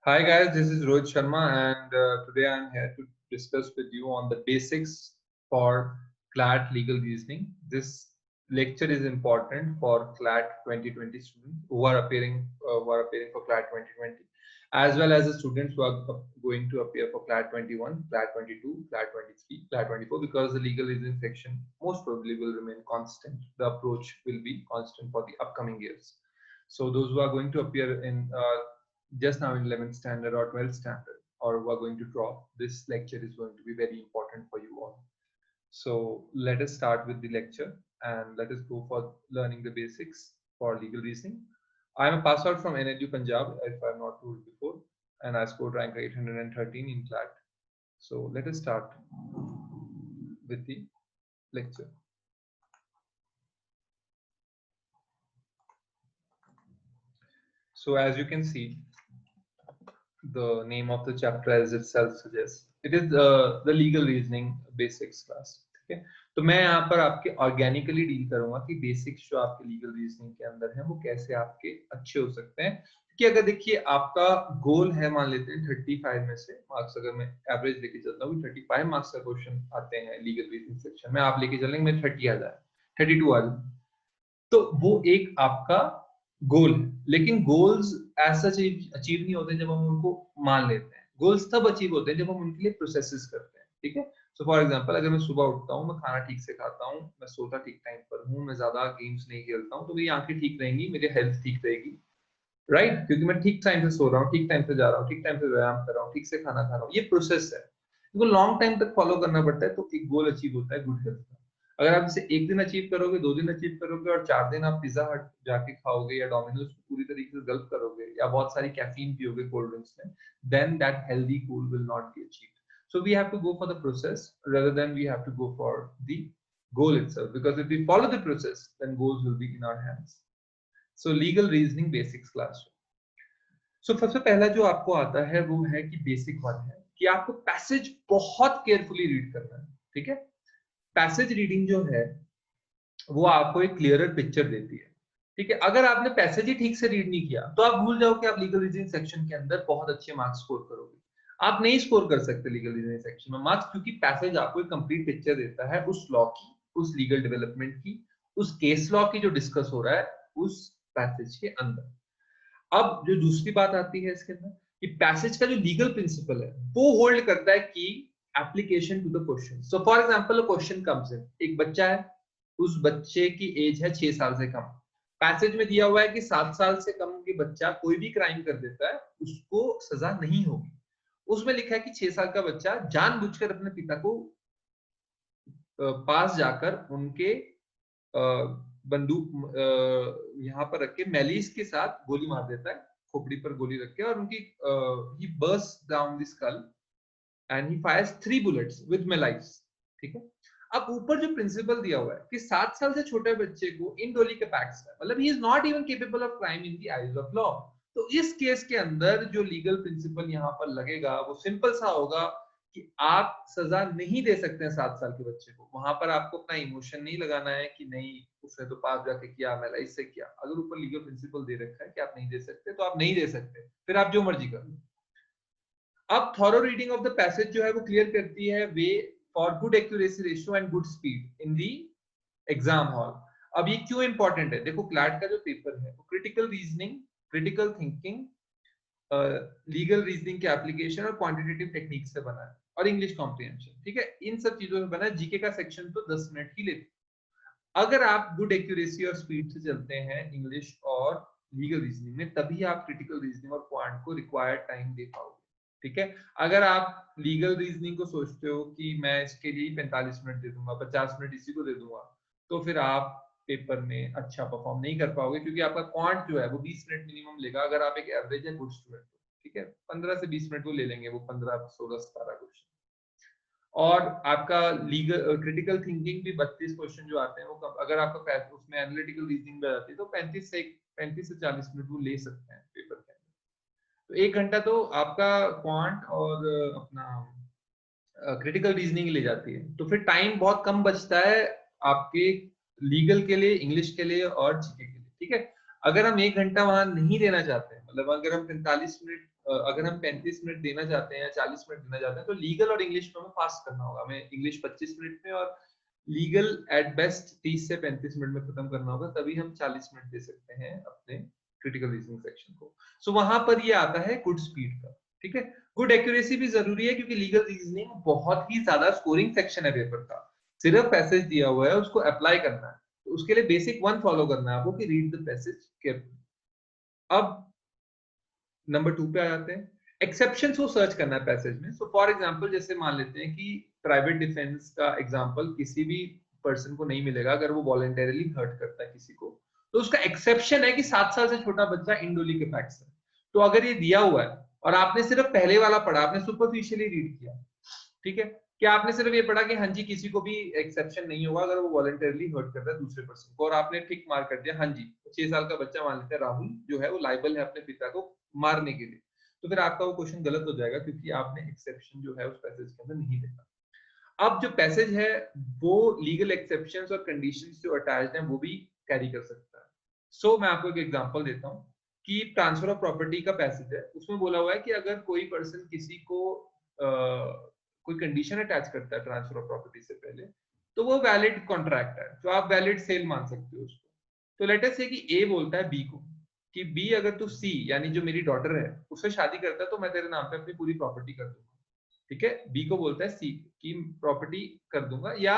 Hi guys, this is Rohit Sharma and today I'm here to discuss with you on the basics for CLAT legal reasoning. This lecture is important for CLAT 2020 students who are appearing for CLAT 2020, as well as the students who are going to appear for CLAT 21, CLAT 22, CLAT 23, CLAT 24, because the legal reasoning section most probably will remain constant. The approach will be constant for the upcoming years. So those who are going to appear in just now in 11th standard or 12th standard, or who are going to drop, this lecture is going to be very important for you all. So let us start with the lecture and let us go for learning the basics for legal reasoning. I am a pass out from NLU Punjab, if I have not told before, and I scored rank 813 in CLAT. So let us start with the lecture. So as you can see, the name of the chapter as itself suggests, it is the legal reasoning basics class. ठीक है, तो मैं यहाँ पर आपके organically deal करूंगा कि basics जो आपके लीगल रीजनिंग के अंदर है वो कैसे आपके अच्छे हो सकते हैं। कि अगर देखिए आपका गोल है, मान लेते हैं 35 में से मार्क्स, अगर मैं एवरेज लेके चलता हूँ 35 मार्क्स का क्वेश्चन आते हैं लीगल रीजनिंग सेक्शन में, आप लेके चलेंगे मेरे 30 आ जाए, 32 आ जाए, तो वो एक आपका गोल है। लेकिन गोल्स ऐसा अचीव नहीं होते जब हम उनको मान लेते हैं। गोल्स तब अचीव होते हैं जब हम उनके लिए प्रोसेसेस करते हैं। ठीक है, सो फॉर एग्जांपल, अगर मैं सुबह उठता हूँ, मैं खाना ठीक से खाता हूँ, मैं सोता ठीक टाइम पर हूँ, मैं ज्यादा गेम्स नहीं खेलता हूँ, तो मेरी आंखें ठीक रहेंगी, मेरी हेल्थ ठीक रहेगी, राइट, क्योंकि मैं ठीक टाइम से सो रहा हूँ, ठीक टाइम से जा रहा हूँ, ठीक टाइम से व्यायाम कर रहा हूँ, ठीक से खाना खा रहा हूँ। ये प्रोसेस है, इनको लॉन्ग टाइम तक फॉलो करना पड़ता है, तो एक गोल अचीव होता है गुड हेल्थ का। अगर आप इसे एक दिन अचीव करोगे, 2 दिन अचीव करोगे, और 4 दिन आप पिज्जा हट जाके खाओगे या डोमिनोज पूरी तरीके से गल्प करोगे या बहुत सारी कैफीन पियोगे कोल्ड ड्रिंक्स में, then that healthy goal will not be achieved. So we have to go for the process rather than we have to go for the goal itself, because if we follow the process, then goals will be in our hands. So legal reasoning basics class. So सबसे पहला जो आपको आता है वो है कि basic one है कि आपको पैसेज बहुत केयरफुली रीड करना है। ठीक है, पैसेज रीडिंग जो है वो आपको एक क्लियरर पिक्चर देती है। ठीक है, अगर आपने पैसेज ही ठीक से रीड नहीं किया तो आप भूल जाओ कि आप लीगल रीजनिंग सेक्शन के अंदर बहुत अच्छे मार्क्स स्कोर करोगे। आप नहीं स्कोर कर सकते लीगल रीजनिंग सेक्शन में मार्क्स, क्योंकि पैसेज आपको एक कंप्लीट पिक्चर देता है उस लॉ की, उस लीगल डेवलपमेंट की, उस केस लॉ की जो डिस्कस हो रहा है उस पैसेज के अंदर। अब जो दूसरी बात आती है इसके अंदर कि पैसेज का जो लीगल प्रिंसिपल है वो होल्ड करता है कि application to the question. So for example question comes in, एक बच्चा है, उस बच्चे की एज है 6 साल से कम। पैसेज में दिया हुआ है कि 7 साल से कम के बच्चा कोई भी क्राइम कर देता है उसको सजा नहीं होगी। उसमें लिखा है कि 6 साल का बच्चा जानबूझकर अपने पिता को पास जाकर उनके बंदूक यहाँ पर रख के मैलिस के साथ गोली मार देता है, खोपड़ी पर गोली रख के, और उनकी he bursts down the skull and he fires 3 bullets with malice. ठीक है, अब ऊपर जो प्रिंसिपल दिया हुआ है कि 7 साल से छोटे बच्चे को इन डोली के पैक्स है, मतलब he is not even capable of crime in the eyes of law. तो इस केस के अंदर जो लीगल प्रिंसिपल यहाँ पर लगेगा वो सिंपल सा होगा कि आप सजा नहीं दे सकते हैं 7 साल के बच्चे को। वहां पर आपको अपना इमोशन नहीं लगाना है कि नहीं उसने तो पास जाके किया, मैं इससे किया। अगर ऊपर लीगल प्रिंसिपल दे रखा है कि आप नहीं दे सकते तो आप नहीं दे सकते, फिर आप जो मर्जी कर लो। अब thorough reading of the passage जो है वो क्लियर करती है way for good accuracy ratio and good speed in the exam hall. अब ये क्यों इंपॉर्टेंट है? देखो, क्लैट का जो पेपर है वो critical reasoning, critical thinking, legal reasoning के एप्लीकेशन और क्वांटिटेटिव टेक्निक से बना है, और इंग्लिश कॉम्प्रिहेंशन। ठीक है, इन सब चीजों से बना है। जीके का सेक्शन तो 10 मिनट ही लेते। अगर आप गुड एक्यूरेसी और स्पीड से चलते हैं इंग्लिश और लीगल रीजनिंग में, तभी आप क्रिटिकल रीजनिंग और क्वांट को रिक्वायर्ड टाइम दे पाओगे। ठीक है, अगर आप लीगल रीजनिंग को सोचते हो कि मैं इसके लिए 45 मिनट दे दूंगा, 50 मिनट इसी को दे दूंगा, तो फिर आप पेपर में अच्छा परफॉर्म नहीं कर पाओगे, क्योंकि आपका क्वांट जो है वो 20 मिनट मिनिमम लेगा अगर आप एक एवरेज या गुड स्टूडेंट हो। ठीक है, 15 से 20 मिनट वो ले लेंगे, वो 15, 16, 17 क्वेश्चन। और आपका लीगल क्रिटिकल थिंकिंग भी 32 क्वेश्चन जो आते हैं वो अगर आपका उसमें एनालिटिकल रीजनिंग में जाती है तो 35 से 40 मिनट वो ले सकते हैं पेपर के अंदर। तो 1 घंटा तो आपका क्वांट और अपना क्रिटिकल रीजनिंग ले जाती है, तो फिर टाइम बहुत कम बचता है आपके लीगल के लिए, इंग्लिश के लिए और जीके के लिए। ठीक है, अगर हम 1 घंटा वहां नहीं देना चाहते हैं, मतलब अगर हम 45 मिनट अगर हम 35 मिनट देना चाहते हैं या 40 मिनट देना चाहते हैं तो लीगल और इंग्लिश में हमें फास्ट करना होगा, हमें इंग्लिश 25 मिनट में और लीगल एट बेस्ट 30 से 35 मिनट में खत्म करना होगा, तभी हम 40 मिनट दे सकते हैं अपने क्रिटिकल रीजनिंग सेक्शन को। सो वहां पर ये आता है गुड स्पीड का, ठीक है। गुड एक्यूरेसी भी जरूरी है क्योंकि लीगल रीजनिंग बहुत ही ज्यादा स्कोरिंग सेक्शन है पेपर का, सिर्फ पैसेज दिया हुआ है उसको अप्लाई करना है, तो उसके लिए बेसिक वन फॉलो करना है आपको कि रीड द पैसेज केयरफुली। अब नंबर 2 पे आ जाते हैं, एक्सेप्शंस को सर्च करना है पैसेज में। सो फॉर एग्जांपल जैसे मान लेते हैं कि प्राइवेट डिफेंस का एग्जांपल किसी भी पर्सन को नहीं मिलेगा अगर वो वॉलंटरीली हर्ट करता है किसी को, तो उसका एक्सेप्शन है कि 7 साल से छोटा बच्चा इंडोली के फैक्ट्स है। तो अगर ये दिया हुआ है और आपने सिर्फ पहले वाला पढ़ा, आपने सुपरफिशियली रीड किया, ठीक है, कि आपने सिर्फ ये पढ़ा कि हाँ जी किसी को भी एक्सेप्शन नहीं होगा अगर वो वॉलंटरीली हर्ट करता है दूसरे पर्सन को, और आपने टिक मार्क कर दिया हाँ जी 6 साल का बच्चा मान लेते हैं राहुल जो है वो लायबल है अपने पिता को मारने के लिए, तो फिर आपका वो क्वेश्चन गलत हो जाएगा क्योंकि आपने एक्सेप्शन जो है उस पैसेज के अंदर नहीं देखा। अब जो पैसेज है वो लीगल एक्सेप्शंस और कंडीशंस जो अटैच्ड हैं वो भी कैरी कर सकता है। सो मैं आपको एक एग्जांपल देता हूँ कि ट्रांसफर ऑफ प्रॉपर्टी का पैसेज है, उसमें बोला हुआ है कि अगर कोई पर्सन किसी को कोई कंडीशन अटैच करता है ट्रांसफर ऑफ प्रॉपर्टी से पहले, तो वो वैलिड कॉन्ट्रैक्ट है, तो आप वैलिड सेल मान सकते हो उसको। तो लेट अस से कि ए बोलता है बी को कि बी अगर तू सी यानी जो मेरी डॉटर है उससे शादी करता है तो मैं तेरे नाम पे अपनी पूरी प्रॉपर्टी कर दूंगा, ठीक है। बी को बोलता है सी की प्रॉपर्टी कर दूंगा, या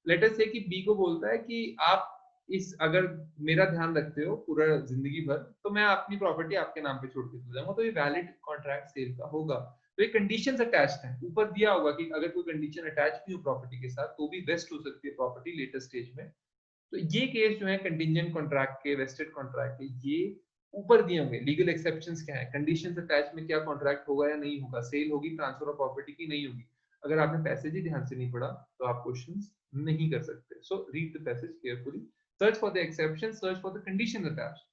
लेट अस से कि बी को बोलता है कि आप इस अगर मेरा ध्यान रखते हो पूरा जिंदगी भर तो मैं अपनी प्रॉपर्टी आपके नाम पे छोड़ के चला जाऊंगा, तो ये वैलिड कॉन्ट्रैक्ट सेल का होगा। तो ये कंडीशंस अटैच्ड हैं, ऊपर दिया होगा कि अगर कोई कंडीशन अटैच भी हो प्रॉपर्टी के साथ तो भी वेस्ट हो सकती है प्रॉपर्टी लेटर स्टेज में। तो ये केस जो है कंटिंजेंट कॉन्ट्रैक्ट के, वेस्टेड कॉन्ट्रैक्ट के, ये ऊपर दिए होंगे। लीगल एक्सेप्शंस क्या है, कंडीशंस अटैच में क्या कॉन्ट्रैक्ट होगा या नहीं होगा, सेल होगी ट्रांसफर ऑफ प्रॉपर्टी की नहीं होगी। अगर आपने पैसेज ही ध्यान से नहीं पढ़ा तो आप क्वेश्चंस नहीं कर सकते। So read the passage carefully, search for the exception, search for the condition attached.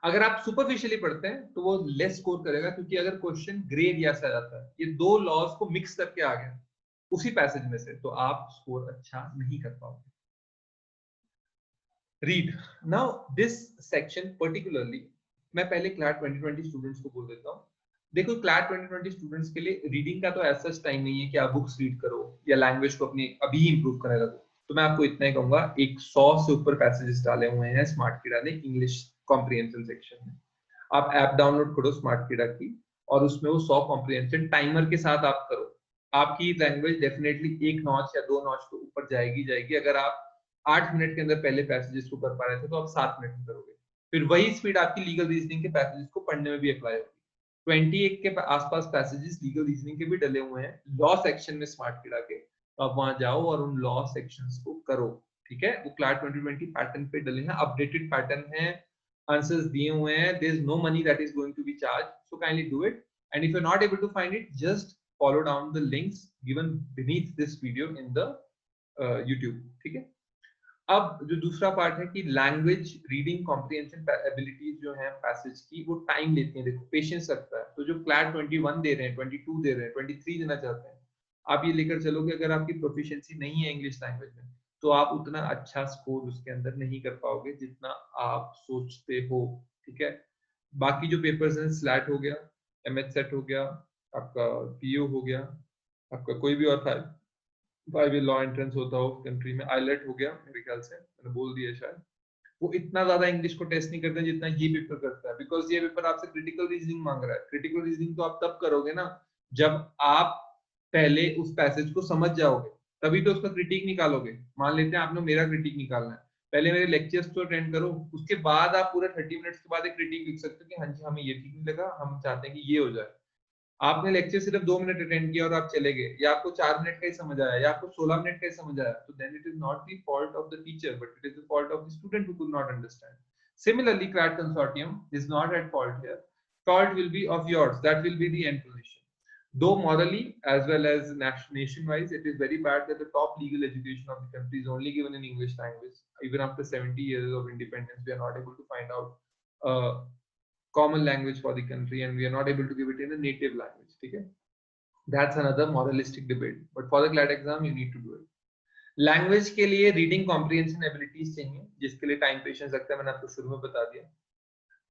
अगर आप सुपरफिशियली पढ़ते हैं तो वो लेस स्कोर करेगा क्योंकि अगर क्वेश्चन ग्रे एरिया से आ जाता है, ये दो लॉज को मिक्स करके आ गया उसी पैसेज में से, तो आप स्कोर अच्छा नहीं कर पाओगे। Read. Now this section particularly, मैं पहले क्लैट 2020 स्टूडेंट्स को बोल देता हूँ। देखो क्लैट 2020 स्टूडेंट्स के लिए रीडिंग का तो ऐसा टाइम नहीं है कि आप बुक्स रीड करो या लैंग्वेज को अपनी अभी इंप्रूव करने लगो। तो मैं आपको इतना ही कहूंगा, 100 से ऊपर पैसेजेस डाले हुए हैं स्मार्ट कीड़ा ने इंग्लिश कॉम्प्रिहेंशन सेक्शन में। आप ऐप डाउनलोड करो स्मार्ट कीड़ा की और उसमें वो 100 कॉम्प्रिहेंशन टाइमर के साथ आप करो। आपकी लैंग्वेज डेफिनेटली 1 नॉच या 2 नॉच तो ऊपर जाएगी। अगर आप 8 मिनट के अंदर पहले पैसेजेस को कर पा रहे थे तो आप 7 मिनट में करोगे। फिर वही स्पीड आपकी लीगल रीजनिंग के पैसेजेस को पढ़ने में भी अप्लाई होगी। 28 के आसपास पैसेजेस लीगल रीजनिंग के भी डले हुए हैं लॉ सेक्शन में स्मार्ट कीड़ा के, तो आप वहां जाओ और उन लॉ सेक्शंस को करो, ठीक है। वो क्लैट 2020 पैटर्न पे डले हैं, अपडेटेड पैटर्न है, आंसर्स दिए हुए हैं, there is no money that is going to be charge, so kindly do it. And if you are not able to find it, just follow down the links given beneath this video in the YouTube, ठीक है। अब जो दूसरा part है कि language reading comprehension abilities जो है passage की वो टाइम लेती है, देखो पेशेंस लगता है। तो जो क्लैट 21 दे रहे हैं, 22 दे रहे हैं, 23 देना चाहते हैं, आप ये लेकर चलोगे अगर आपकी प्रोफिशिएंसी नहीं है इंग्लिश लैंग्वेज में तो आप उतना अच्छा स्कोर उसके अंदर नहीं कर पाओगे जितना आप सोचते हो, ठीक है। बाकी जो पेपर्स हैं, स्लैट हो गया, एमएच सेट हो गया, आपका पीओ हो गया, आपका कोई भी और 5 लॉ एंट्रेंस होता हो कंट्री में, आईलेट हो गया मेरे ख्याल से, मैंने बोल दिया शायद, वो इतना ज्यादा इंग्लिश को टेस्ट नहीं करते जितना ये पेपर करता है, बिकॉज ये पेपर आपसे क्रिटिकल रीजनिंग मांग रहा है। क्रिटिकल रीजनिंग तो आप तब करोगे ना जब आप पहले उस पैसेज को समझ जाओगे, तभी तो उसका क्रिटिक निकालोगे। मान लेते हैं आपने मेरा क्रिटिक निकालना है, पहले मेरे लेक्चर्स तो अटेंड करो, उसके बाद आप पूरा 30 मिनट्स के बाद एक क्रिटिक लिख सकते हो कि हाँ जी हमें ये ठीक नहीं लगा, हम चाहते हैं कि ये हो जाए। आपने लेक्चर सिर्फ 2 मिनट अटेंड किया और आप चले गए, या आपको 4 मिनट का ही समझ आया या आपको 16 मिनट का ही समझ आया, तो then it is not the fault of the teacher but it is the fault of the student who could not understand. Similarly, CLAT consortium is not at fault here. Fault will be of yours. That will be the end position. Though morally as well as nation-wise, it is very bad that the top legal education of the country is only given in English language. Even after 70 years of independence, we are not able to find out common language for the country, and we are not able to give it in a native language. Okay, that's another moralistic debate, but for the CLAT exam you need to do it. Language के लिए reading comprehension abilities चाहिए जिसके लिए time patience लगता है, मैंने आपको शुरू में बता दिया।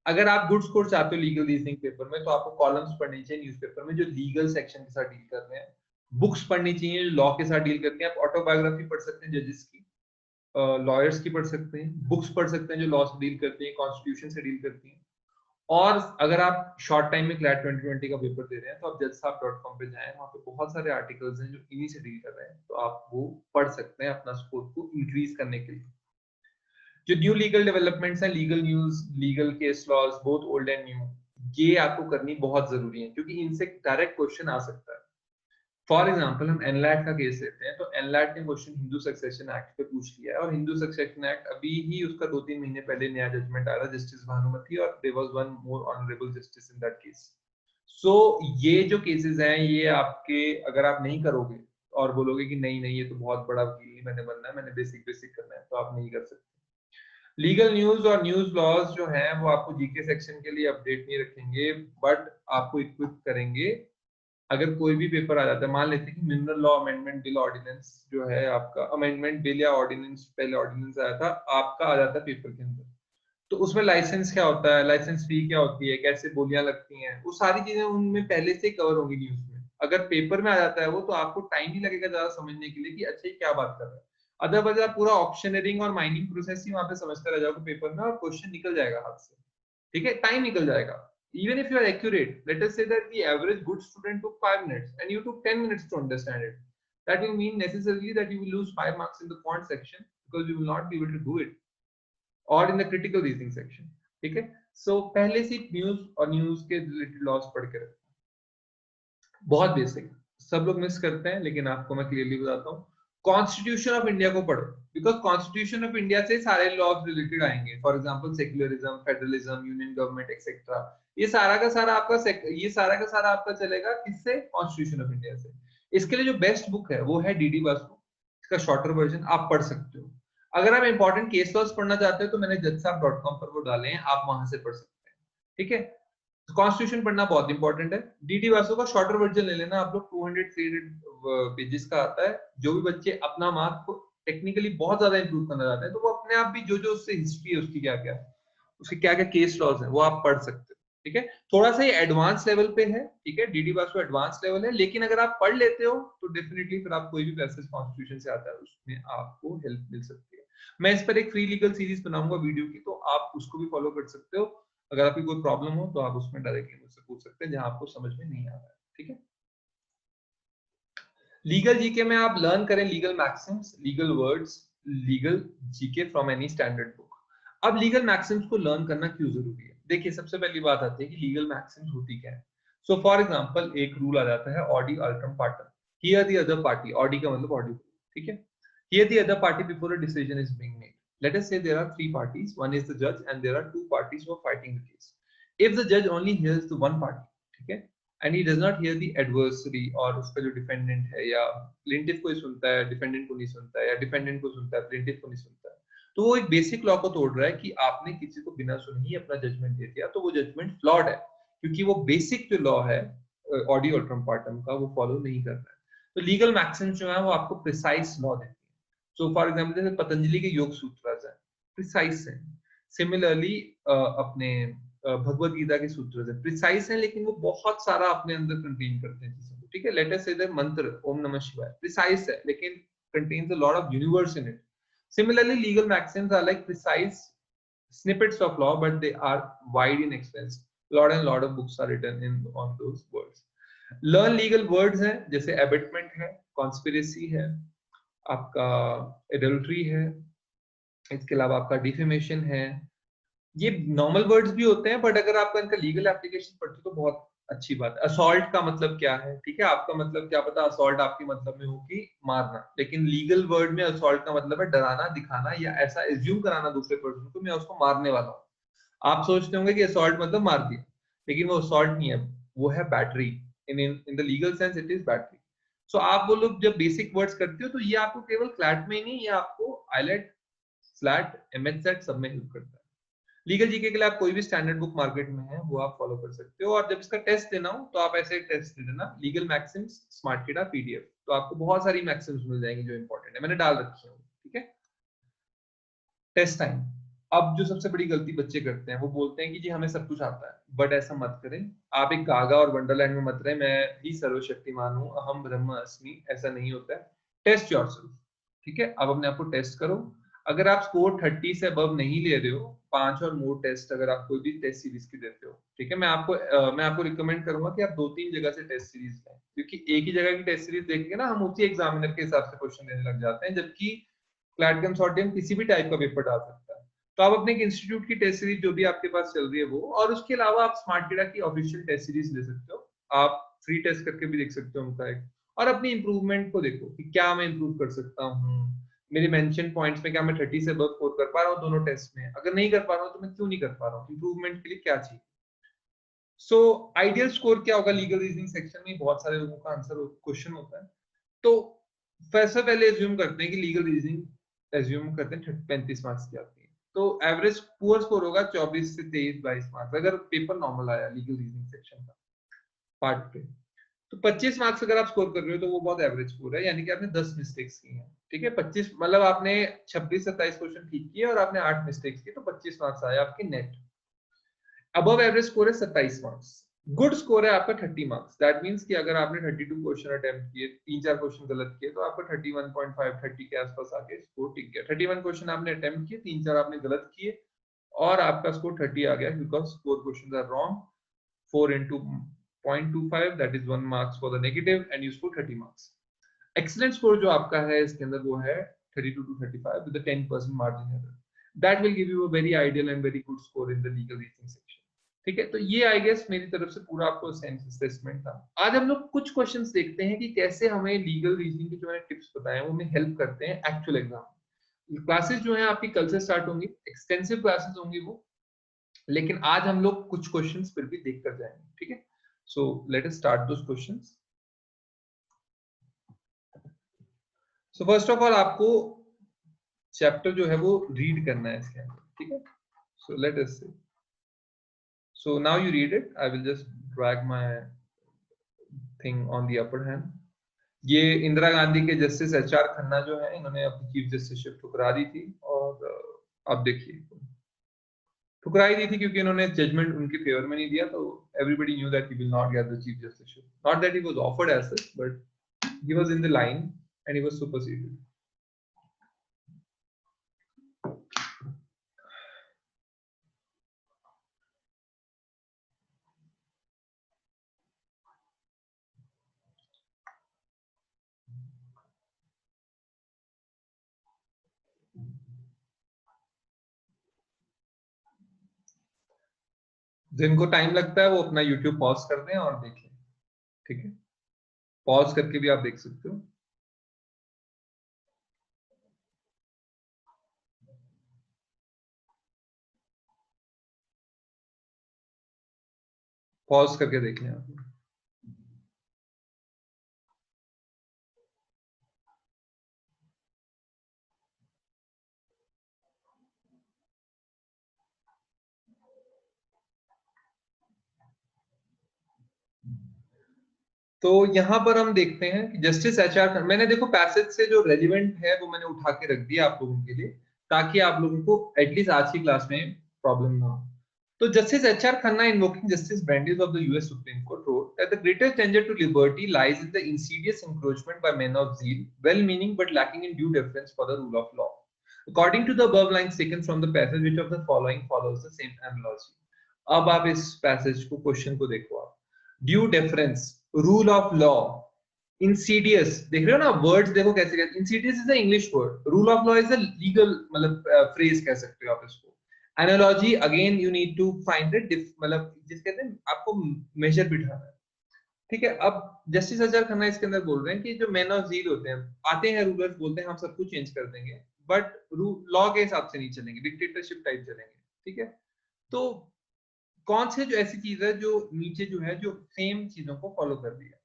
अगर आप गुड स्कोर चाहते हो लीगल रीजनिंग पेपर में, तो आपको कॉलम्स पढ़नी चाहिए न्यूज़पेपर में जो लीगल सेक्शन के साथ डील कर रहे हैं, बुक्स पढ़नी चाहिए जो लॉ के साथ डील करती हैं। आप ऑटोबायोग्राफी पढ़ सकते हैं जजेस की, लॉयर्स की पढ़ सकते हैं, बुक्स पढ़ सकते हैं जो लॉ से डील करती हैं, कॉन्स्टिट्यूशन से डील करती हैं। और अगर आप शॉर्ट टाइम में क्लैट 2020 का पेपर दे रहे हैं, तो आप judgesahab.com पे जाएं, वहाँ पे बहुत सारे आर्टिकल्स हैं जो इन्हीं से डील कर रहे हैं, तो आप वो पढ़ सकते हैं अपना स्कोर को इंक्रीज करने के लिए। जो न्यू लीगल डेवलपमेंट्स हैं, legal news, legal case laws, both old and new, ये आपको करनी बहुत जरूरी है क्योंकि इनसे डायरेक्ट क्वेश्चन आ सकता है। फॉर एग्जाम्पल हम एनलैट का केस लेते हैं, तो एनलैट ने क्वेश्चन हिंदू सक्सेशन एक्ट पे पूछ लिया है, और हिंदू सक्सेशन एक्ट अभी ही उसका 2-3 महीने पहले नया जजमेंट आया था जस्टिस भानुमति, और there was one more honourable justice in that case. So ये जो केसेस हैं, ये आपके, अगर आप नहीं करोगे और बोलोगे कि नहीं नहीं ये तो बहुत बड़ा वकील नहीं मैंने बनना है, मैंने बेसिक बेसिक करना है, तो आप नहीं कर सकते। लीगल न्यूज और न्यूज लॉज जो हैं वो आपको जीके सेक्शन के लिए अपडेट नहीं रखेंगे, बट आपको इक्विप करेंगे। अगर कोई भी पेपर आ जाता है, मान लेते हैं कि mineral law amendment bill ordinance जो है आपका, अमेंडमेंट बिल या ऑर्डिनेंस, पहले ऑर्डिनेंस आया था, आपका आ जाता है पेपर के अंदर, तो उसमें लाइसेंस क्या होता है, लाइसेंस फी क्या होती है, कैसे बोलियां लगती हैं, वो सारी चीजें उनमें पहले से कवर होंगी न्यूज में। अगर पेपर में आ जाता है वो, तो आपको टाइम ही लगेगा ज्यादा समझने के लिए कि अच्छा ये क्या बात कर रहा है। अदरवाइज आप पूरा ऑप्शनरिंग और माइनिंग प्रोसेस ही वहां पे समझते रह जाओगे पेपर में, और क्वेश्चन निकल जाएगा हाथ से, ठीक है, टाइम निकल जाएगा। Even if you are accurate, let us say that the average good student took 5 minutes and you took 10 minutes to understand it. That will mean necessarily that you will lose 5 marks in the quant section because you will not be able to do it, or in the critical reasoning section. ठीक है, so पहले से news और news के related loss पढ़ के रखो, बहुत बेसिक, सब लोग मिस करते हैं, लेकिन आपको मैं क्लियरली बताता हूँ। कॉन्स्टिट्यूशन ऑफ इंडिया को पढ़ो, बिकॉज कॉन्स्टिट्यूशन ऑफ इंडिया से सारे लॉज रिलेटेड आएंगे। For example secularism, federalism, union government etcetera, ये सारा का सारा आपका ये सारा का सारा आपका चलेगा किससे, कॉन्स्टिट्यूशन ऑफ इंडिया से। इसके लिए जो बेस्ट बुक है वो है डीडी बासु, इसका शॉर्टर वर्जन आप पढ़ सकते हो। अगर आप इंपॉर्टेंट केस लॉज पढ़ना चाहते हो तो मैंने judgesahab.com पर वो डाले हैं, आप वहां से पढ़ सकते हैं, ठीक है। कॉन्स्टिट्यूशन पढ़ना बहुत इंपॉर्टेंट है। डीडी वासु का शॉर्टर वर्जन ले लेना आप लोग, 200-300 पेजेस का आता है। जो भी बच्चे अपना मार्क को टेक्निकली बहुत ज्यादा इंप्रूव करना चाहते हैं, तो वो अपने आप भी जो जो उससे हिस्ट्री है उसकी क्या क्या उसके क्या क्या केस लॉज है वो आप पढ़ सकते हो, ठीक है। थोड़ा सा ये एडवांस लेवल पे है, ठीक है, डीडी वासु एडवांस लेवल है, लेकिन अगर आप पढ़ लेते हो तो डेफिनेटली फिर आप कोई भी पैसेज कॉन्स्टिट्यूशन से आता है उसमें आपको हेल्प मिल सकती है। मैं इस पर एक फ्री लीगल सीरीज बनाऊंगा वीडियो की, तो आप उसको भी फॉलो कर सकते हो। अगर आपकी कोई प्रॉब्लम हो तो आप उसमें डायरेक्टली मुझसे पूछ सकते हैं जहां आपको समझ में नहीं आ रहा है, ठीक है। लीगल जीके में आप लर्न करें legal Maxim's, legal words, legal GK from any standard book. अब लीगल मैक्सिम्स को लर्न करना क्यों जरूरी है? देखिए, सबसे पहली बात आती है कि लीगल मैक्सिम्स होती क्या है। सो फॉर एग्जांपल एक रूल आ जाता है, audi alteram partem, hear the other party, audi का मतलब ऑडी, ठीक है, hear the other party before a decision is being made. Let us say there are 3 parties, one is the judge and there are 2 parties who are fighting the case. If the judge only hears the one party, ठीक है, and he does not hear the adversary, और उसका जो defendant है या plaintiff को ही सुनता है, डिफेंडेंट को नहीं सुनता है, या डिफेंडेंट को सुनता है, प्लेंटिफ को नहीं सुनता है, तो वो एक बेसिक लॉ को तोड़ रहा है कि आपने किसी को बिना सुने ही अपना जजमेंट दे दिया, तो वो जजमेंट फ्लॉड है, क्योंकि वो बेसिक जो लॉ है ऑडी ऑल्ट्रम पार्टम का, वो फॉलो नहीं कर रहा है। तो लीगल मैक्सिम्स जो है वो आपको प्रिसाइज लॉ देते हैं। सो फॉर एग्जाम्पल जैसे पतंजलि के योग सूत्र है, प्रिसाइज है। सिमिलरली अपने भगवत गीता के सूत्र है, प्रिसाइज है, लेकिन वो बहुत सारा अपने अंदर कंटेन करते हैं चीजों को, ठीक है। लेट अस से मंत्र ओम नमः शिवाय प्रिसाइज है, लेकिन contains a lot of universe in it. Similarly, legal maxims are like precise snippets of law, but they are wide in expense. Lot of books are written in on those words. Learn legal words हैं, जैसे abatement है, conspiracy है, आपका adultery है, इसके अलावा आपका defamation है। ये नॉर्मल वर्ड्स भी होते हैं, बट अगर आपका इनका लीगल एप्लीकेशन पढ़ते हो तो बहुत अच्छी बात है। असॉल्ट का मतलब क्या है, ठीक है, आपका मतलब क्या पता असॉल्ट आपके मतलब में हो कि मारना, लेकिन लीगल वर्ड में असॉल्ट का मतलब है डराना, दिखाना, या ऐसा एज्यूम कराना दूसरे पर्सन को मैं उसको मारने वाला हूँ। आप सोचते होंगे कि असॉल्ट मतलब मार दिया, लेकिन वो असॉल्ट नहीं है, वो है battery. In the legal sense it is battery. So आप वो लोग जब बेसिक वर्ड्स करते हो तो ये आपको केवल क्लैट में ही नहीं, ये आपको आईलेट, स्लैट, एमएचसेट सब में हेल्प करता है। लीगल जीके के लिए आप कोई भी स्टैंडर्ड बुक मार्केट में है वो आप फॉलो कर सकते हो, और जब इसका टेस्ट देना हो तो आप ऐसे टेस्ट दे देना, लीगल मैक्सिम्स स्मार्टकिडा पीडीएफ, तो आपको बहुत सारी मैक्सिम्स मिल जाएंगी जो इंपॉर्टेंट है, मैंने डाल रखी है, ठीक है। टेस्ट टाइम, अब जो सबसे बड़ी गलती बच्चे करते हैं वो बोलते हैं कि जी हमें सब कुछ आता है, बट ऐसा मत करें। आप एक गागा और वंडरलैंड में मत रहे मैं ही सर्वशक्तिमान हूँ, अहम ब्रह्म अस्मि, ऐसा नहीं होता है। टेस्ट योरसेल्फ, ठीक है। अब अपने आप को टेस्ट करो। अगर आप स्कोर 30 से अबव नहीं ले रहे हो, 5 और मोर टेस्ट अगर आप कोई भी टेस्ट सीरीज की देते हो, ठीक है, मैं आपको रिकमेंड करूंगा कि आप 2-3 जगह से टेस्ट सीरीज लें, क्योंकि एक ही जगह की टेस्ट सीरीज देखेंगे ना हम उसी एग्जामिनर के हिसाब से क्वेश्चन देने लग जाते हैं, जबकि क्लैट कंसोर्टियम किसी भी टाइप का पेपर डाल सकता है। तो आप अपने इंस्टीट्यूट की टेस्ट सीरीज जो भी आपके पास चल रही है वो, और उसके अलावा आप स्मार्टडेटा की ऑफिशियल टेस्ट सीरीज ले सकते हो। आप फ्री टेस्ट करके भी देख सकते हो उनका एक, और अपनी इंप्रूवमेंट को देखो कि क्या मैं इंप्रूव कर सकता हूँ, मेरे मेंशन पॉइंट्स में क्या मैं 30 से अबव स्कोर कर पा रहा हूँ दोनों टेस्ट में, अगर नहीं कर पा रहा हूँ तो मैं क्यों नहीं कर पा रहा हूँ, इंप्रूवमेंट के लिए क्या चाहिए। सो आइडियल स्कोर क्या होगा लीगल रीजनिंग सेक्शन में, बहुत सारे लोगों का आंसर क्वेश्चन होता है। तो फैसला पहले एज्यूम करते हैं कि लीगल रीजनिंग एज्यूम करते हैं 35 मार्क्स की आती है, तो एवरेज पुअर स्कोर होगा 24 से 23-22 मार्क्स अगर पेपर नॉर्मल आया लीगल रीजनिंग सेक्शन का पार्ट पे। तो 25 मार्क्स अगर आप स्कोर कर रहे हो तो वो बहुत एवरेज स्कोर है, यानी कि आपने 10 मिस्टेक्स की हैं, ठीक है। 25 मतलब आपने 26-27 क्वेश्चन ठीक किए और आपने 8 मिस्टेक्स की, तो 25 मार्क्स आए आपके नेट। अबव एवरेज स्कोर है 27 मार्क्स। गुड स्कोर है आपका 30 मार्क्स। दैट मींस कि अगर आपने 32 क्वेश्चन अटेम्प्ट किए, 3-4 क्वेश्चन गलत किए, तो आपका 31.5 30 के आसपास आके स्कोर टिक गया। 31 क्वेश्चन आपने अटेम्प्ट किए, 3-4 आपने गलत किए और आपका स्कोर 30 आ गया, because 4 questions are wrong. 4 into 0.25 that is 1 marks for the negative and you score 30 marks. Excellent score जो आपका है इसके अंदर वो है 32 to 35 with a 10% margin error. That will give you a very ideal and very good score in the legal reasoning section. ठीक है, तो ये आई गेस मेरी तरफ से पूरा आपको सेंस असेसमेंट था। आज हम लोग कुछ क्वेश्चंस देखते हैं कि कैसे हमें लीगल रीजनिंग के जो मैंने टिप्स बताए हैं वो हमें हेल्प करते हैं एक्चुअल एग्जाम। क्लासेस जो है आपकी कल से स्टार्ट होंगी, एक्सटेंसिव क्लासेस होंगी वो, लेकिन आज हम लोग कुछ क्वेश्चंस फिर भी देख कर जाएंगे, ठीक है। So let us start those questions. So first of all आपको चैप्टर जो है वो रीड करना है इसके अंदर, ठीक है। So let us see, so now you read it, I will just drag my thing on the upper hand. ये इंदिरा गांधी के जस्टिस एचआर खन्ना जो है, इन्होंने अपनी चीफ जस्टिसशिप ठुकरा दी थी, और अब देखिए ठुकराई दी थी क्योंकि इन्होंने जजमेंट उनके फेवर में नहीं दिया, तो everybody knew that he will not get the chief justiceship. Not that he was offered as such, but he was in the line and he was superseded. जिनको टाइम लगता है वो अपना YouTube पॉज कर दें और देखें, ठीक है। पॉज करके भी आप देख सकते हो। पॉज करके देख लें आप। तो यहाँ पर हम देखते हैं कि जस्टिस एचआर, मैंने देखो पैसेज से जो रेलिवेंट है वो मैंने उठा के रख दिया आप लोगों के लिए, ताकि आप लोगों को एटलीस्ट आज की क्लास में प्रॉब्लम ना हो। तो justice HR Khanna invoking justice Brandeis of the US supreme court wrote that the greatest danger to liberty lies in the insidious encroachment by men of zeal, well-meaning but lacking in due deference for the rule of law. According to the above lines taken from the passage, which of the following follows the same analogy? अब आप इस passage को, question को देखो आप। Due deference, rule of law, insidious, देख रहे हो ना वर्ड्स, देखो कैसे कैसे। Insidious is a English word, rule of law is a legal मतलब फ्रेज कह सकते हो आप इसको। Analogy, again you need to find the मतलब जिस कहते हैं आपको मेजर बिठाना है, ठीक है। अब जस्टिस अजहर खन्ना इसके अंदर बोल रहे हैं कि जो मैन ऑफ जील होते हैं, आते हैं रूलर्स, बोलते हैं हम सब कुछ चेंज कर देंगे, बट लॉ के हिसाब से नहीं चलेंगे, डिक्टेटरशिप टाइप चलेंगे, ठीक है। तो कौन से जो ऐसी चीज है जो नीचे जो है जो सेम चीजों को फॉलो कर रही है।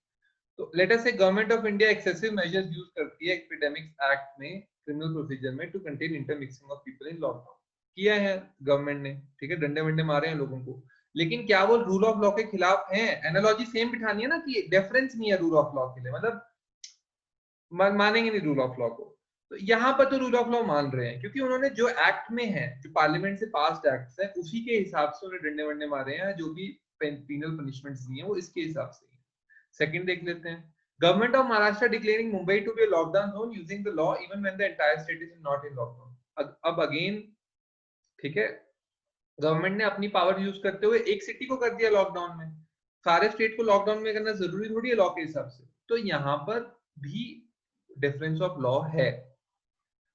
तो let us say government of India excessive measures use करती है एपिडेमिक्स एक्ट में, क्रिमिनल प्रोसीजर में, to contain intermixing of people in lockdown. किया है गवर्नमेंट ने, ठीक है, डंडे वंडे मारे हैं लोगों को, लेकिन क्या वो रूल ऑफ लॉ के खिलाफ है? एनालॉजी सेम बिठानी है ना कि डेफरेंस नहीं है रूल ऑफ लॉ के लिए, मतलब मानेंगे नहीं रूल ऑफ लॉ को। तो यहाँ पर तो रूल ऑफ लॉ मान रहे हैं, क्योंकि उन्होंने जो एक्ट में है, जो पार्लियामेंट से पास्ड एक्ट्स है, उसी के हिसाब से उन्हें डंडे वंडे मारे हैं, जो भी पीनल पनिशमेंट्स दी हैं वो इसके हिसाब से ही। सेकंड देख लेते हैं, government of Maharashtra declaring Mumbai to be a lockdown zone using the law even when the entire state is not in lockdown. अब अगेन, ठीक है, गवर्नमेंट ने अपनी पावर यूज करते हुए एक सिटी को कर दिया लॉकडाउन में, सारे स्टेट को लॉकडाउन में करना जरूरी थोड़ी है लॉ के हिसाब से। तो यहाँ पर भी डिफरेंस ऑफ लॉ है।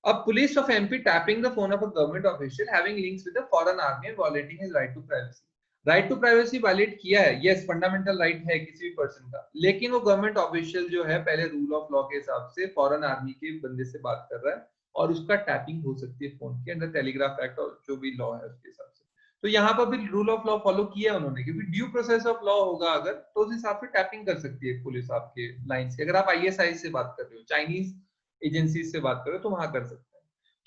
अब police of MP tapping the phone of a government official having links with the foreign army and violating his right to privacy. Right to privacy violate किया है, यस, फंडामेंटल राइट है किसी भी person का, लेकिन वो गवर्नमेंट ऑफिशियल जो है पहले रूल ऑफ लॉ के हिसाब से फॉरेन आर्मी के बंदे से बात कर रहा है, और उसका टैपिंग हो सकती है फोन के अंदर, टेलीग्राफ एक्ट और जो भी लॉ है उसके हिसाब से। तो यहाँ पर भी रूल ऑफ लॉ फॉलो किया उन्होंने, क्योंकि ड्यू प्रोसेस ऑफ लॉ होगा अगर, तो उस हिसाब से टैपिंग कर सकती है पुलिस आपके लाइन से। अगर आप आईएसआई से बात कर रहे हो, चाइनीज एजेंसी से बात कर रहे हो, तो वहां कर सकते हैं।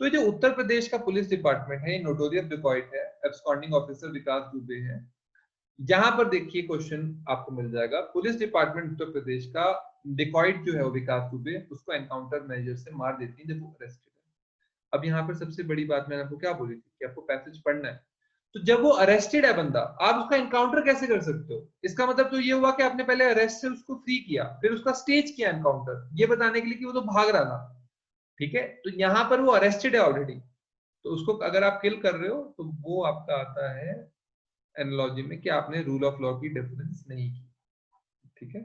तो ये जो उत्तर प्रदेश का पुलिस डिपार्टमेंट है, नोटोरियस डिकॉइट है, एब्सकॉन्डिंग ऑफिसर विकास दुबे है। यहाँ पर देखिए क्वेश्चन आपको मिल जाएगा, पुलिस डिपार्टमेंट उत्तर प्रदेश का डिकॉइट जो है वो विकास दुबे, उसको एनकाउंटर मेजर से मार देती है जब वो अरेस्टेड है। अब यहाँ पर सबसे बड़ी बात मैंने आपको क्या बोली थी कि आपको पैसेज पढ़ना है, तो जब वो अरेस्टेड है बंदा, आप उसका एनकाउंटर कैसे कर सकते हो? इसका मतलब तो ये हुआ कि आपने पहले अरेस्ट से उसको फ्री किया, फिर उसका स्टेज किया एनकाउंटर, ये बताने के लिए कि वो तो भाग रहा था, ठीक है। तो यहाँ पर वो अरेस्टेड है ऑलरेडी, तो उसको अगर आप किल कर रहे हो तो वो आपका आता है एनालॉजी में कि आपने रूल ऑफ लॉ की डिफरेंस नहीं की, ठीक है।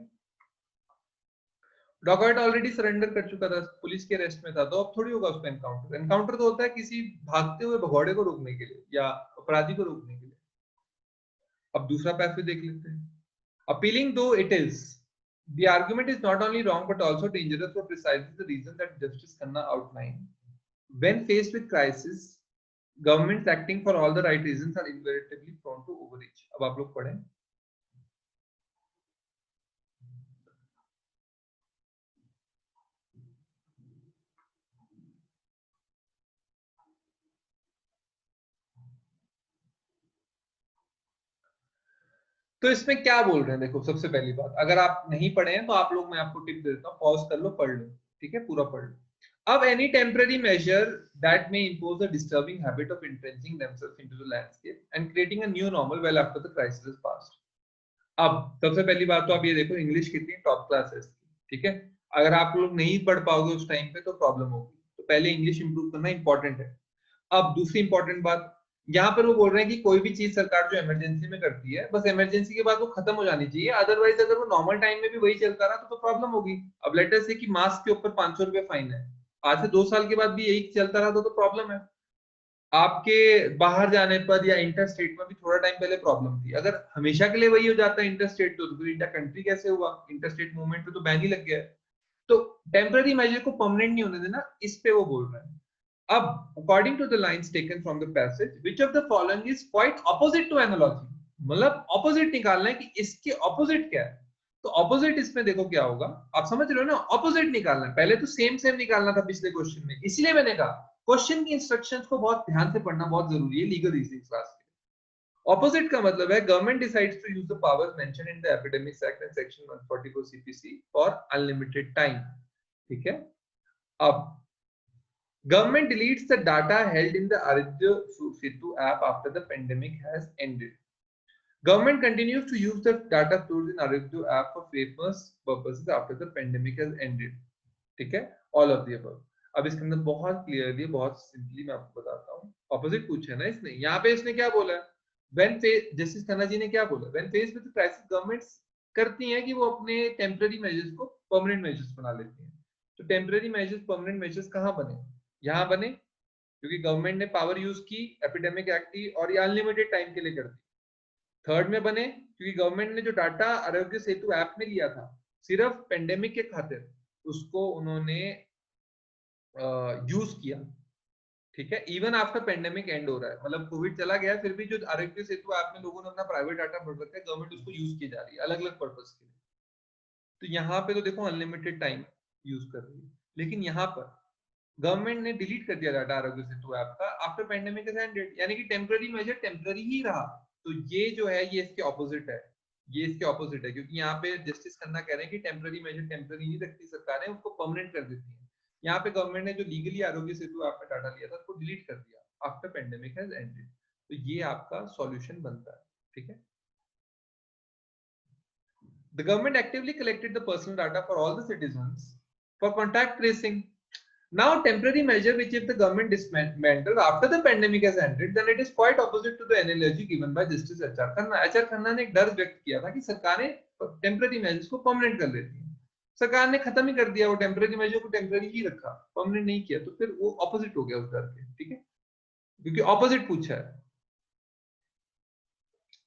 डॉकवर्ट ऑलरेडी सरेंडर कर चुका था, पुलिस के अरेस्ट में था, तो अब थोड़ी होगा उसका एनकाउंटर। एनकाउंटर तो होता है किसी भागते हुए भगौड़े को रोकने के लिए या अपराधी को रोकने के लिए। अब दूसरा पैसेज देख लेते हैं, अपीलिंग दो it is, the argument is not only wrong but also dangerous for precisely the reason that Justice Khanna outlined. When faced with crisis, governments acting for all the right reasons are invariably prone to overreach. अब आप लोग पढ़ें। तो इसमें क्या बोल रहे हैं, देखो सबसे पहली बात, अगर आप नहीं पढ़े हैं तो आप लोग, मैं आपको टिप दे देता हूँ, पॉज कर लो, पढ़ लो, ठीक है, पूरा पढ़ लो। अब any temporary measure that may impose a disturbing habit of entrenching themselves into the landscape and creating a new normal well after the crisis is past. अब सबसे पहली बात तो आप ये देखो, इंग्लिश कितनी टॉप क्लास है इसकी, ठीक है। अगर आप लोग नहीं पढ़ पाओगे उस टाइम पे तो प्रॉब्लम होगी, तो पहले इंग्लिश इंप्रूव करना इंपॉर्टेंट है। अब दूसरी इंपॉर्टेंट बात, यहाँ पर वो बोल रहे हैं कि कोई भी चीज सरकार जो इमरजेंसी में करती है, बस इमरजेंसी के बाद वो खत्म हो जानी चाहिए, अदरवाइज अगर वो नॉर्मल टाइम में भी वही चलता रहा तो प्रॉब्लम होगी। अब लेटर से कि मास्क के ऊपर 500 रुपए फाइन है, आज से 2 साल के बाद भी यही चलता रहा तो प्रॉब्लम है। आपके बाहर जाने पर या इंटर स्टेट में भी थोड़ा टाइम पहले प्रॉब्लम थी, अगर हमेशा के लिए वही हो जाता है इंटर स्टेट, तो फिर इंटर कंट्री कैसे हुआ? इंटर स्टेट मूवमेंट पे तो बैन ही लग गया है। तो टेम्पररी मेजर को परमानेंट नहीं होने देना, इस पे वो बोल रहे हैं। अब according to the lines taken from the passage, which of the following is quite opposite to analogy, मतलब ऑपोजिट निकालना है कि इसके ऑपोजिट क्या है। तो ऑपोजिट इसमें देखो क्या होगा, आप समझ रहे हो ना, ऑपोजिट निकालना है, पहले तो सेम सेम निकालना था पिछले क्वेश्चन में, इसीलिए मैंने कहा क्वेश्चन की इंस्ट्रक्शंस को बहुत ध्यान से पढ़ना बहुत जरूरी है लीगल रीजनिंग क्लास के। ऑपोजिट का मतलब है government decides to use the powers mentioned in the epidemics act and section 144 CPC for unlimited time, ठीक है। अब government deletes the data held in the Aridhya Setu app after the pandemic has ended. Government continues to use the data stored in Aridhya app for famous purposes after the pandemic has ended. ठीक है, all of the above. अब इसके अंदर बहुत clearly, बहुत simply मैं आपको बताता हूँ। ऑपोजिट पूछा है ना इसने, यहाँ पे इसने क्या बोला है, when जस्टिस खन्ना जी ने क्या बोला, when faced with crisis governments करती हैं कि वो अपने टेम्पररी मेजर्स को परमानेंट मेजर्स बना लेती हैं। तो टेम्पररी मेजर्स परमानेंट मेजर्स कहाँ बने? यहाँ बने, क्योंकि गवर्नमेंट ने पावर यूज की, एपिडेमिक एक्ट की, और ये अनलिमिटेड टाइम के लिए कर दी। थर्ड में बने क्योंकि गवर्नमेंट ने जो डाटा आरोग्य सेतु ऐप में लिया था सिर्फ पेंडेमिक के खातिर, उसको उन्होंने यूज किया, ठीक है, इवन आफ्टर पेंडेमिक एंड हो रहा है, मतलब कोविड चला गया फिर भी जो आरोग्य सेतु ऐप में लोगों ने अपना प्राइवेट डाटा भर रखा है, गवर्नमेंट उसको यूज की जा रही है अलग अलग पर्पज के लिए। तो यहाँ पे तो देखो अनलिमिटेड टाइम यूज कर रही है, लेकिन यहाँ पर गवर्नमेंट ने डिलीट कर दिया डाटा आरोग्य सेतु ऐप का आफ्टर पेंडेमिक इज एंडेड, यानी कि टेम्पररी मेजर टेम्पररी ही रहा। तो ये जो है ये इसके ऑपोजिट है, ये इसके ऑपोजिट है, क्योंकि यहाँ पे जस्टिस खन्ना कह रहे हैं कि टेम्पररी मेजर टेम्पररी नहीं रखती सरकारें, उसको परमानेंट कर देती है। यहाँ पे गवर्नमेंट ने जो लीगली आरोग्य सेतु ऐप में डाटा लिया था उसको डिलीट कर दिया आफ्टर पेंडेमिक हैज एंडेड। तो ये आपका सॉल्यूशन बनता है, ठीक है। The government actively collected the personal data for all the citizens for contact tracing. Now, temporary measure which if the government dismantled after the pandemic has ended, then it is quite opposite to the analogy given by Justice HR Khanna. HR Khanna ने एक डर व्यक्त किया था कि सरकारें temporary measures को permanent कर लेती हैं। सरकार ने खत्म ही कर दिया, वो टेम्पररी मेजर को टेम्पररी ही रखा, परमानेंट नहीं किया, तो फिर वो ऑपोजिट हो गया उस डर के, ठीक है, क्योंकि ऑपोजिट पूछा है।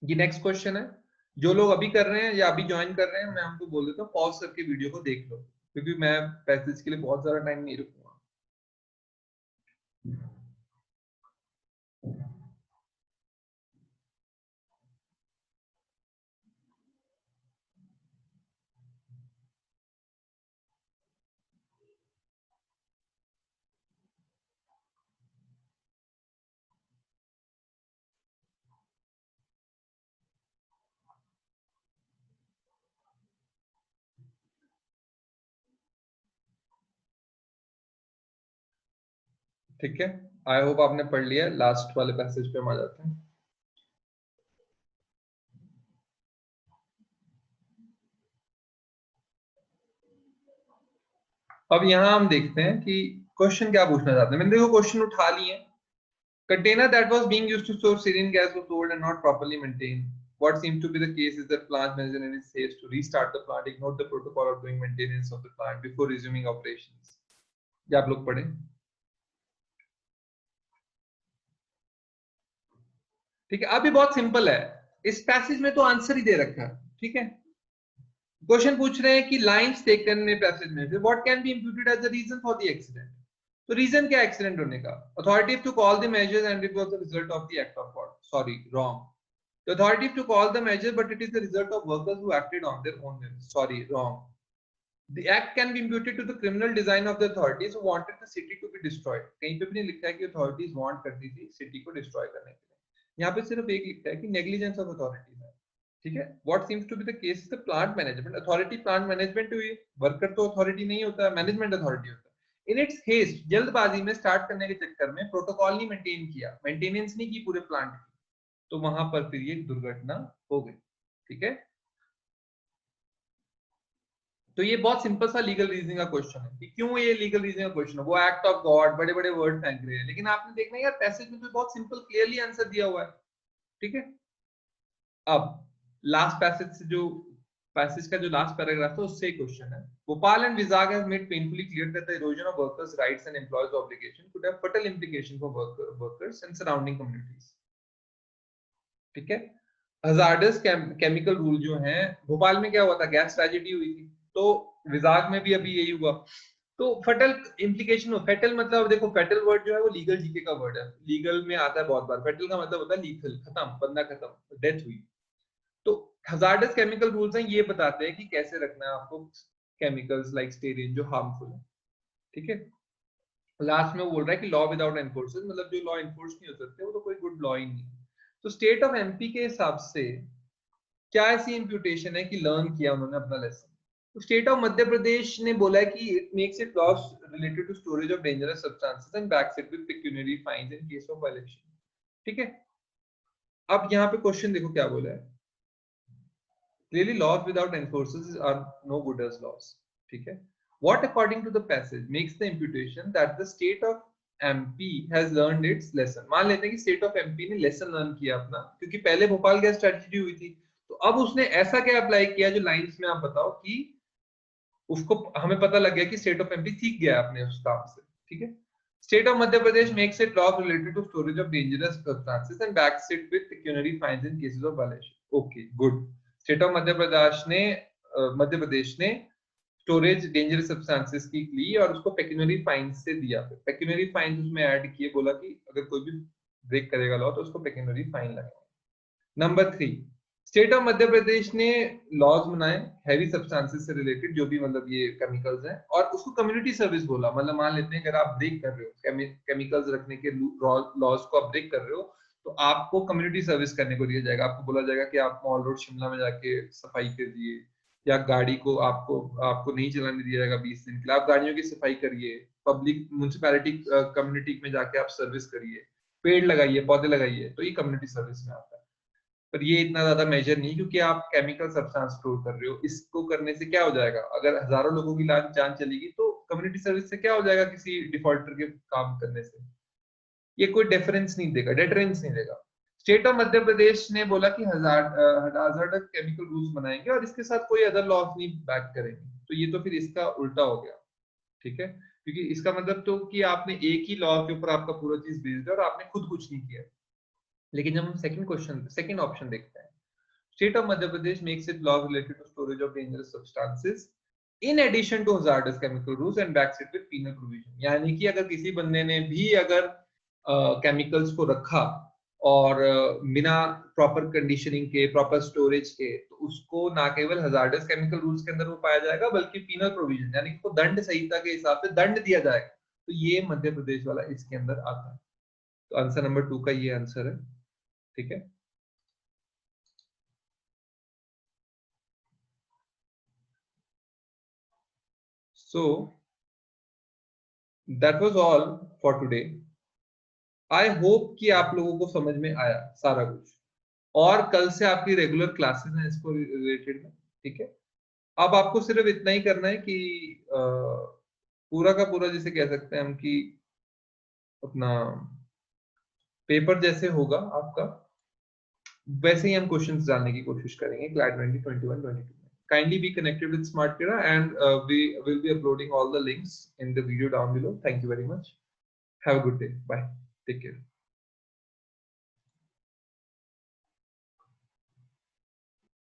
ये नेक्स्ट क्वेश्चन है, जो लोग अभी कर रहे हैं या अभी ज्वाइन कर रहे हैं, मैं उनको बोल देता हूँ पॉज करके वीडियो को देख लो, क्योंकि मैं पैसेज के लिए बहुत ज्यादा टाइम नहीं रुकूंगा। ठीक है, आई होप आपने पढ़ लिया। लास्ट वाले पैसेज पे हम आ जाते हैं। अब यहाँ हम देखते हैं कि क्वेश्चन क्या पूछना चाहते हैं। मैंने देखो क्वेश्चन उठा लिए। Container that was being used to store saline gas was old and not properly maintained. What seems to be the case is that plant management says to restart the plant, ignore the protocol of doing maintenance of the plant before resuming operations. क्या आप लोग पढ़ें? ठीक है, अभी बहुत simple है, इस पैसेज में तो आंसर ही दे रखा है, ठीक है। क्वेश्चन पूछ रहे हैं कि लाइंस टेकन में पैसेज में से what can be imputed as the reason for the accident. तो रीजन क्या एक्सीडेंट होने का? Authority to call the measures and it was the result of the act of God. Sorry, wrong. The authority to call the measure, but it is the result of workers who acted on their own will. Sorry, wrong. The act can be imputed to the criminal design of the authorities who wanted the city to be destroyed. कहीं पे भी नहीं लिखा है कि authorities want करती थी city को destroy करने के लिए। यहाँ पे सिर्फ एक लिखा है कि negligence of authorities है, ठीक है। What seems to be the case is the plant management. Authority plant management हुई, worker तो authority नहीं होता है, management authority होता है। In its haste, जल्दबाजी में start करने के चक्कर में प्रोटोकॉल नहीं मेंटेन किया, मेंटेनेंस नहीं की पूरे प्लांट की, तो वहां पर फिर ये दुर्घटना हो गई, ठीक है। तो ये बहुत सिंपल सा लीगल रीजनिंग का क्वेश्चन है कि क्यों ये लीगल रीजनिंग का क्वेश्चन है। वो एक्ट ऑफ गॉड, बड़े बड़े वर्ड फेंक रहे हैं, लेकिन आपने देखना यार पैसेज में तो बहुत सिंपल क्लियरली आंसर दिया हुआ है, ठीक है। अब लास्ट पैसेज से जो पैसेज का जो लास्ट पैराग्राफ था उससे क्वेश्चन है। Bhopal and Vizag have made painfully clear that the erosion of workers rights and employees obligation could have fatal implication for workers and surrounding communities, ठीक है। हजार्डस केमिकल रूल जो है, भोपाल में क्या हुआ था, गैस ट्रेजेडी हुई थी, तो विजाग में भी अभी यही हुआ। तो फटल इंप्लीकेशन, फेटल मतलब देखो, फेटल वर्ड जो है वो लीगल जीके का वर्ड है, लीगल में आता है बहुत बार। फेटल का मतलब होता है लीथल, खत्म, बंदा खत्म, डेथ हुई। तो हजार्डस केमिकल रूल्स हैं, ये बताते हैं कि कैसे रखना है आपको केमिकल्स लाइक स्टेरिन जो हार्मफुल है, ठीक है। लास्ट में वो बोल रहा है कि लॉ विदाउट एनफोर्समेंट, मतलब जो लॉ एनफोर्स नहीं हो सकते वो तो कोई गुड लॉ ही नहीं। तो स्टेट ऑफ एमपी के हिसाब से क्या ऐसी इंप्यूटेशन है कि लर्न किया उन्होंने अपना लेसन। तो स्टेट ऑफ मध्य प्रदेश ने बोला है कि it makes it laws related to storage of dangerous substances and backs it with pecuniary fines in case of violation, ठीक है। अब यहाँ पे क्वेश्चन देखो क्या बोला है, clearly laws without enforcers are no good as laws, ठीक है। What according to the passage makes the imputation that the state of MP has learned its lesson। मान लेते हैं कि स्टेट ऑफ एमपी ने लेसन लर्न किया अपना, क्योंकि पहले भोपाल गैस ट्रेजेडी हुई थी, तो अब उसने ऐसा क्या अप्लाई किया जो लाइंस में आप बताओ कि उसको हमें पता लग गया कि स्टेट ऑफ एमपी सीख गया अपने उस काम से, ठीक है। State of Madhya Pradesh makes it law related to storage of dangerous substances and backs it with pecuniary fines in cases of violation. Okay, good. State of Madhya Pradesh ने स्टोरेज डेंजरस सब्सटेंसेस की ली और उसको पेक्यूनियरी फाइन्स से दिया। पेक्यूनियरी फाइन्स उसमें ऐड किए, बोला कि अगर कोई भी ब्रेक करेगा लॉ तो उसको पेक्यूनियरी फाइन लगेगा। Number 3, state of Madhya Pradesh ने लॉज बनाए हैवी सब्सटेंसेस से रिलेटेड, जो भी मतलब ये केमिकल्स हैं, और उसको कम्युनिटी सर्विस बोला। मतलब मान लेते हैं अगर आप ब्रेक कर रहे हो, केमिकल्स रखने के लॉज को आप ब्रेक कर रहे हो, तो आपको कम्युनिटी सर्विस करने को दिया जाएगा। आपको बोला जाएगा कि आप मॉल रोड शिमला में जाके सफाई करिए, या गाड़ी को आपको नहीं चलाने दिया जाएगा 20 दिन के लिए, आप गाड़ियों की सफाई करिए, पब्लिक म्युनिसिपैलिटी कम्युनिटी में जाके आप सर्विस करिए, पेड़ लगाइए, पौधे लगाइए, तो ये कम्युनिटी सर्विस में आता है। पर ये इतना ज्यादा मेजर नहीं, क्योंकि आप केमिकल सब्सटेंस स्टोर कर रहे हो। इसको करने से क्या हो जाएगा, अगर हजारों लोगों की जान चलेगी तो कम्युनिटी सर्विस से क्या हो जाएगा किसी डिफॉल्टर के काम करने से? ये कोई डिफरेंस नहीं देगा, डेटरेंस नहीं देगा। स्टेट ऑफ मध्य प्रदेश ने बोला कि हजार्डस केमिकल रूल्स बनाएंगे और इसके साथ कोई अदर लॉज नहीं बैक करेंगे, तो ये तो फिर इसका उल्टा हो गया, ठीक है? क्योंकि इसका मतलब तो कि आपने एक ही लॉ के ऊपर आपका पूरा चीज बेस्ड है और आपने खुद कुछ नहीं किया। लेकिन जब हम सेकंड ऑप्शन देखते हैं, state of Madhya Pradesh makes it law related to storage of dangerous substances in addition to hazardous chemical rules and backs it with penal provision. यानी कि अगर किसी बंदे ने भी अगर केमिकल्स को रखा और बिना प्रॉपर कंडीशनिंग के, प्रॉपर स्टोरेज के, तो उसको ना केवल हजार्डस केमिकल रूल्स के अंदर वो पाया जाएगा, बल्कि पीनल प्रोविजन यानी कि उसको दंड संहिता के हिसाब से दंड दिया जाएगा। तो ये मध्य प्रदेश वाला इसके अंदर आता है। तो आंसर नंबर 2 का ये आंसर है, ठीक है? So that was all for today. I hope कि आप लोगों को समझ में आया सारा कुछ, और कल से आपकी रेगुलर क्लासेस हैं इसको रिलेटेड में, ठीक है? अब आपको सिर्फ इतना ही करना है कि पूरा का पूरा जिसे कह सकते हैं हम कि अपना पेपर जैसे होगा आपका, वैसे ही हम क्वेश्चंस डालने की कोशिश करेंगे क्लास 2021 22 में। Kindly be connected with SmartKira, and we will be uploading all the links in the video down below. Thank you very much. Have a good day. Bye. Take care.